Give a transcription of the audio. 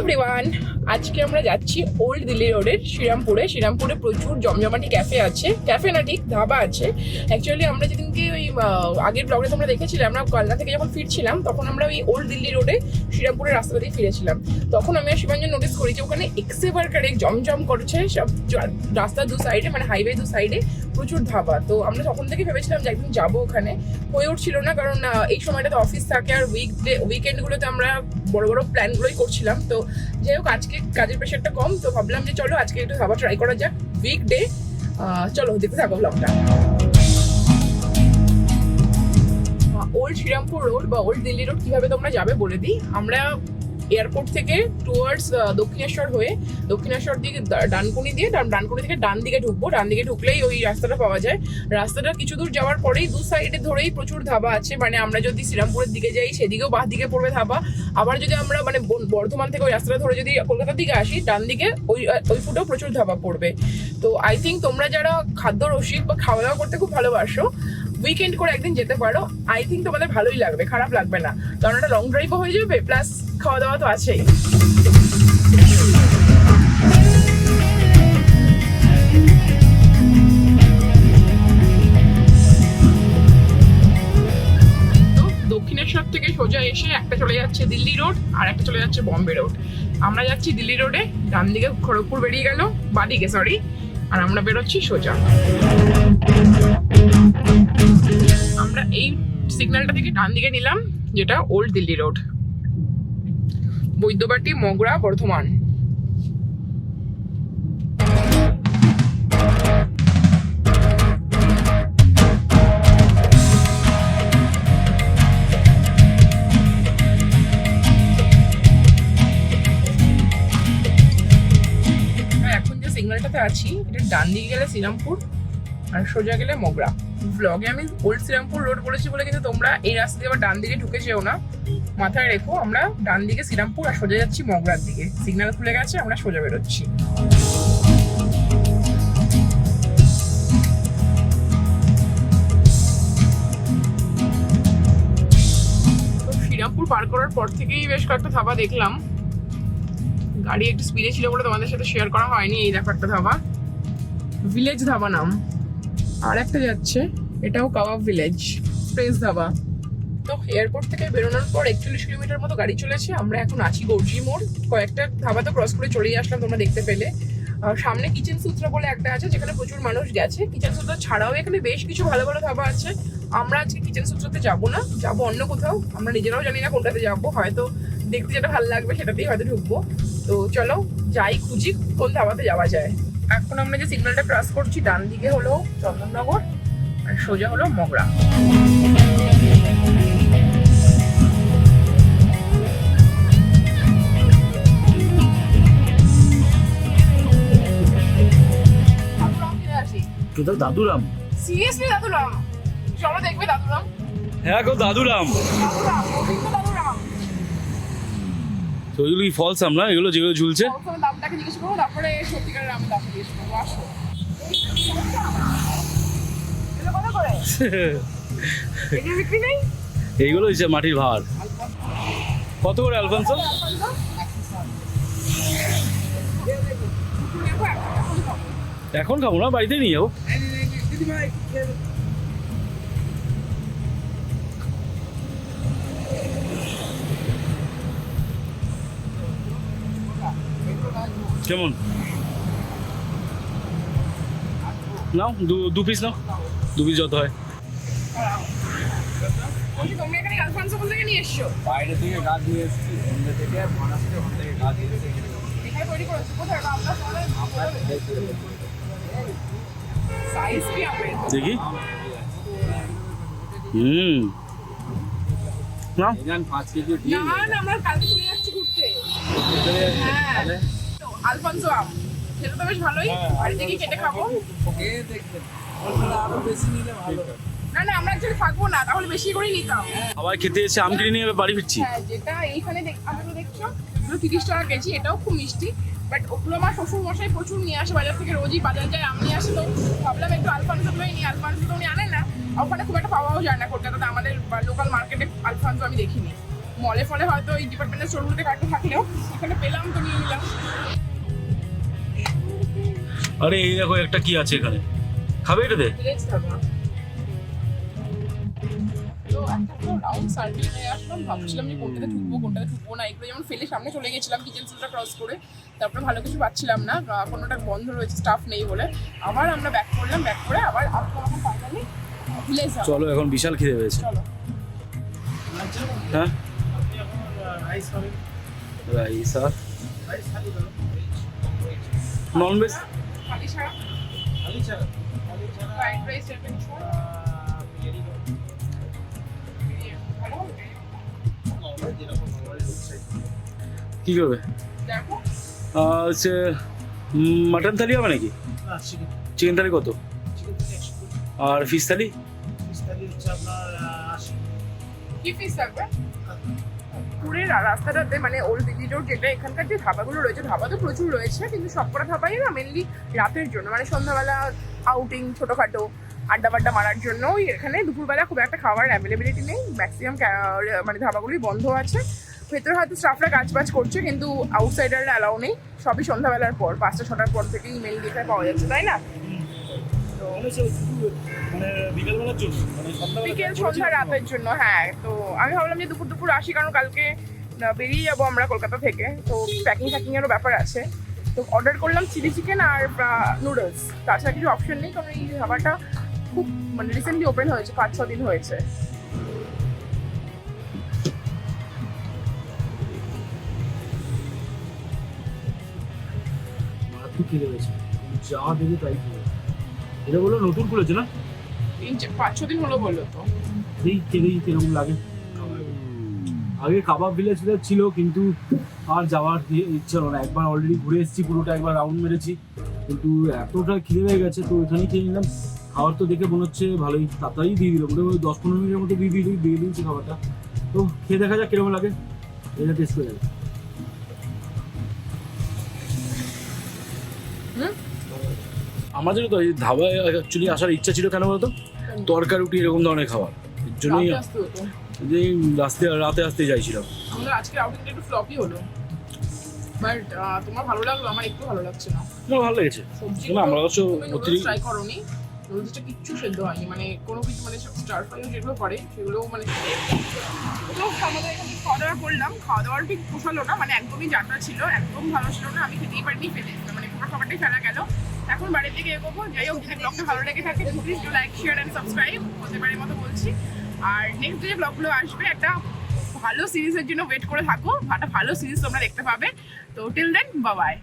Everyone, আজকে আমরা যাচ্ছি ওল্ড দিল্লি রোডের শ্রীরামপুরে প্রচুর জমজমাটি ক্যাফে আছে, ক্যাফে না ঠিক ধাবা আছে। অ্যাকচুয়ালি আমরা যেদিনকে ওই আগের ব্লগে তোমরা দেখেছিলাম, আমরা কালনা থেকে যখন ফিরছিলাম তখন আমরা ওই ওল্ড দিল্লি রোডে শ্রীরামপুরের রাস্তা দিয়ে ফিরেছিলাম। তখন আমি আর শিবাঞ্জন নোটিস করি যে ওখানে এক্সেবার কারেক জমজম করছে সব রাস্তার দু সাইডে, মানে হাইওয়ে দু সাইডে প্রচুর ধাবা। তো আমরা তখন থেকে ভেবেছিলাম যে একদিন যাবো ওখানে, হয়ে উঠছিল না কারণ এই সময়টাতে অফিস থাকে আর উইকেন্ডগুলোতে আমরা বড় বড় প্ল্যানগুলোই করছিলাম। তো যাই হোক, আজকে কাজের প্রেশারটা কম, তো ভাবলাম যে চলো আজকে একটু ধাবা ট্রাই করা যাক উইকডে। চলো দেখতে থাকো ব্লগটা। ওল্ড শ্রীরামপুর রোড বা ওল্ড দিল্লি রোড কিভাবে তোমরা যাবে বলে দিই। আমরা এয়ারপোর্ট থেকে টুয়ার্ডস দক্ষিণেশ্বর দিকে ডানকুনি থেকে ডান দিকে ঢুকবো। ডান দিকে ঢুকলেই ওই রাস্তাটা পাওয়া যায়। রাস্তাটা কিছু দূর যাওয়ার পরেই দু সাইডে ধরেই প্রচুর ধাবা আছে। মানে আমরা যদি শ্রীরামপুরের দিকে যাই সেদিকেও বাঁ দিকে পড়বে ধাবা, আবার যদি আমরা মানে বর্ধমান থেকে ওই রাস্তাটা ধরে যদি কলকাতার দিকে আসি ডান দিকে ওই ফুটেও প্রচুর ধাবা পড়বে। তো আই থিঙ্ক তোমরা যারা খাদ্য রসিক বা খাওয়া দাওয়া করতে খুব ভালোবাসো, উইকেন্ড করে একদিন যেতে পারো। আই থিঙ্ক তোমাদের ভালোই লাগবে, খারাপ লাগবে না, কারণ একটা লং ড্রাইভও হয়ে যাবে, প্লাস খাওয়া দাওয়া তো আছেই। দক্ষিণেশ্বর থেকে সোজা এসে একটা চলে যাচ্ছে দিল্লি রোড আর একটা চলে যাচ্ছে বম্বে রোড। আমরা যাচ্ছি দিল্লি রোডে, ডান দিকে খড়গপুর বেরিয়ে গেল, বাদিকে সরি, আর আমরা বেরোচ্ছি সোজা। আমরা এই সিগন্যালটা থেকে ডান দিকে নিলাম, যেটা ওল্ড দিল্লি রোড, বৈদ্যবাটি, মগরা, বর্ধমান। এখন যে সিগন্যালটাতে আছি, এটা ডান দিকে গেলে শ্রীরামপুর আর সোজা গেলে মগরা। ব্লগে আমি ওল্ড শ্রীরামপুর রোড বলেছি বলে কিন্তু তোমরা এই রাস্তা দিয়ে আবার ডান দিকে ঢুকে যেও না, মাথায় রেখো। আমরা ডান দিকে শ্রীরামপুর আর সোজা যাচ্ছি মগরার দিকে। সিগন্যাল খুলে গেছে, আমরা সোজা বেরোচ্ছি। তো শ্রীরামপুর পার করার পর থেকেই বেশ কয়েকটা ধাবা দেখলাম। গাড়ি একটু স্পিডে ছিল বলে তোমাদের সাথে শেয়ার করা হয়নি। এই দেখো একটা ধাবা, ভিলেজ ধাবা নাম। আর একটা যাচ্ছে, এটাও কাবাব ভিলেজ, স্পেস ধাবা। তো এয়ারপোর্ট থেকে বেরোনোর পর 41 কিলোমিটার মতো গাড়ি চলেছে। আমরা এখন আছি গর্জি মোড়। কয়েকটা ধাবা তো ক্রস করে চলেই আসলাম, তোমরা দেখতে পেলে। সামনে কিচেন সূত্র বলে একটা আছে, যেখানে প্রচুর মানুষ গেছে। কিচেন সূত্র ছাড়াও এখানে বেশ কিছু ভালো ভালো ধাবা আছে। আমরা আজকে কিচেন সূত্রতে যাবো না, যাবো অন্য কোথাও। আমরা নিজেরাও জানি না কোনটাতে যাবো, হয়তো দেখতে যেটা ভালো লাগবে সেটাতেই হয়তো ঢুকবো। তো চলো যাই, খুঁজি কোন ধাবাতে যাওয়া যায়। এখন আমরা যে সিগন্যালটা ক্রস করছি, ডান দিকে হলো চন্দননগর আর সোজা হলো মগরা। দাদুরাম, সিরিয়াসলি দাদুরাম? চলো দেখবে দাদুরাম। হ্যাঁ গো দাদুরাম। তো এগুলো কি ফলস আমরা, এগুলো যেগুলো ঝুলছে দামটাকে জিজ্ঞেস করবো, তারপরে সত্যিকারের আমি দাম জিজ্ঞেস করবো। আসো। কত করে বিক্রি নেই? এইগুলো হচ্ছে মাটির ভার। কত করে আলফানসো? এখন খাবো না, বাড়িতে নিয়ে যাবো। কেমন নাও? দু পিস নাও, 2 পিস যত হয়। তোমরা এখানে আলফানসো কোথা থেকে নিয়ে এসছো? বাইরে থেকে গাছ নিয়ে এসেছি, সন্ধ্যে থেকে মহারাষ্ট্রে, ওখান থেকে গাছ নিয়ে এসেছি। এখানে তৈরি করেছো কোথায়? আপনার সাইজ কি হবে দেখি। না 5 কেজি না না, আমরা কালকে চলে যাচ্ছি ঘুরতে। হ্যাঁ, আলফানসো আম সেটা তো বেশ ভালোই। বাড়ি থেকে কেটে খাবো। ওকে দেখবেন, আরো বেশি নিলে ভালো। না না, আমরা অ্যাকচুয়ালি থাকবো না, তাহলে বেশি করে নিতাম। আবার খেতে এসে আম কিনে নিয়ে বাড়ি ফিরছি। হ্যাঁ, যেটা এইখানে আমরা দেখছো, এগুলো 30 টাকা কেজি। এটাও খুব মিষ্টি, বাট ওগুলো আমার শ্বশুর মশাই প্রচুর নিয়ে আসে বাজার থেকে, রোজই বাজার যায় আম নিয়ে আসে। তো ভাবলাম একটু আলফানসোগুলোই নিই। আলফানসো তো উনি আনেন না, ওখানে খুব একটা পাওয়াও যায় না কলকাতাতে। আমাদের লোকাল মার্কেটে আলফানসো আমি দেখিনি। মলে ফলে হয়তো এই ডিপার্টমেন্টাল স্টোরগুলোতে কাটতে থাকলেও এখানে পেলাম তো নিয়ে নিলাম। আরে এই দেখো একটা কি আছে এখানে, খাবে এটাতে? ভিলেজ ধাবা। তো একটা রাউন্ড সার্কেল হয়ে আসলাম, ভাবছিলাম যে কোনটাতে ঢুকবো না, এগুলো যেমন ফেলে সামনে চলে গেছিলাম কিচেন সেন্টার ক্রস করে, তারপরে ভালো কিছু পাচ্ছিলাম না, কোনোটা বন্ধ রয়েছে, স্টাফ নেই বলে আবার আমরা ব্যাক করলাম, ব্যাক করে আবার আসলাম এখন ফাইনালি ভিলেজ ধাবা। চলো এখন বিশাল খিদে পেয়েছে। চলো। হ্যাঁ রাইস হবে, রাইস আর রাইস খালি দাও, নন ভেজ খালি ছাড়া খালি ছাড়া, খালি ছাড়া ফ্রাইড রাইস চিকেন ছাড়া বিরিয়ানি দাও, ভালো হবে। নর্মাল যেরকম নর্মাল হচ্ছে। কি করবে? দেখো হচ্ছে মাটন থালি হবে নাকি? না চিকেন, চিকেন থালি কত? চিকেন থেকে 100, আর ফিশ থালি? ফিশ থালি হচ্ছে আপনার 80। কি ফিস থাকবে? পুরের রাস্তাটাতে মানে ওল্ড দিল্লি রোড, যেটা এখানকার যে ধাবাগুলো রয়েছে, ধাবা তো প্রচুর রয়েছে, কিন্তু সবকটা ধাবাই না মেনলি রাতের জন্য, মানে সন্ধ্যাবেলা আউটিং ছোটোখাটো আড্ডা বাড্ডা মারার জন্য। ওই এখানে দুপুরবেলা খুব একটা খাবার অ্যাভেলেবিলিটি নেই, ম্যাক্সিমাম মানে ধাবাগুলোই বন্ধ আছে। ভেতরে হয়তো স্টাফরা কাজবাজ করছে, কিন্তু আউটসাইডাররা অ্যালাউ নেই, সবই সন্ধ্যাবেলার পর 5টা-6টার পর থেকেই মেনলি এখানে পাওয়া যাচ্ছে, তাই না? তো মানে বিকেলবেলার জন্য, মানে বিকেল সন্ধ্যা রাতের জন্য, হ্যাঁ। তো আমি ভাবলাম যে দুপুর আসি, কারণ কালকে বেরিয়ে যাবো আমরা কলকাতা থেকে, তো প্যাকিংয়েরও ব্যাপার আছে। তো অর্ডার করলাম চিলি চিকেন আর নুডলস, তাছাড়া কিছু অপশন নেই, কারণ এই খাবারটা খুব মানে রিসেন্টলি ওপেন হয়েছে, 5-6 দিন হয়েছে। মারাত্মক খিদে পেয়েছে, যা দেখে তাই খেয়ে। এটা বলো নতুন খুলেছে না? এই 5-6 দিন হলো বললো তো। এই খেলেই কিরকম লাগে। আগে কাবাব ভিলেজ ছিল, কিন্তু আর যাওয়ার ইচ্ছা হলো না। একবার অলরেডি ঘুরে এসেছি, পুরোটা একবার রাউন্ড মেরেছি, কিন্তু এতটা খিদে হয়ে গেছে, তো এখানেই খেয়ে নিলাম। খাবার তো দেখে মনে হচ্ছে ভালোই, তাড়াতাড়ি দিয়ে দিল, মোটামুটি 10-15 মিনিটের মধ্যে দিয়ে দিয়েছি খাবারটা। তো খেয়ে দেখা যাক কিরকম লাগে, এটা টেস্ট করে যাবে। আমাদের তো এই ধাবায় অ্যাকচুয়ালি আসার ইচ্ছা ছিল, কেন বলতো? তরকা রুটি এরকম ধরনের খাবার, এর জন্যই রাতে আসতে হতো। যে রাতে আসতে চাইছিলাম। আমাদের আজকে আউটিংটা একটু ফ্লপই হলো, বাট তোমার ভালো লাগলো, আমার একটু ভালো লাগছে না। আমার ভালো লেগেছে, সবজি না আমরা অবশ্য অতিরিক্ত ট্রাই করোনি, নুডলসটা কিচ্ছু সেদ্ধ হয়নি, মানে কোনো কিছু মানে স্টার ফ্রাই যেগুলো করে সেগুলো মানে ওগুলো আমাদের এখানে খাওয়া দাওয়া করলাম, খাওয়া দাওয়ার ঠিক পোষালো না, মানে একদমই জাটা ছিল, একদম ভালো ছিল না, আমি খেতেই পারিনি, ফেলে মানে পুরো খাবারটাই ফেলা গেল। এখন বাড়ির দিকে এগোবো। যাই হোক, যদি ব্লগটা ভালো লেগে থাকে please do like, share and subscribe, প্রতিবারের মতো বলছি। আর নেক্সট যে ব্লগগুলো আসবে, একটা ভালো সিরিজের জন্য ওয়েট করে থাকো, একটা ভালো সিরিজ তোমরা দেখতে পাবে। তো টিল দেন, বাই বাই।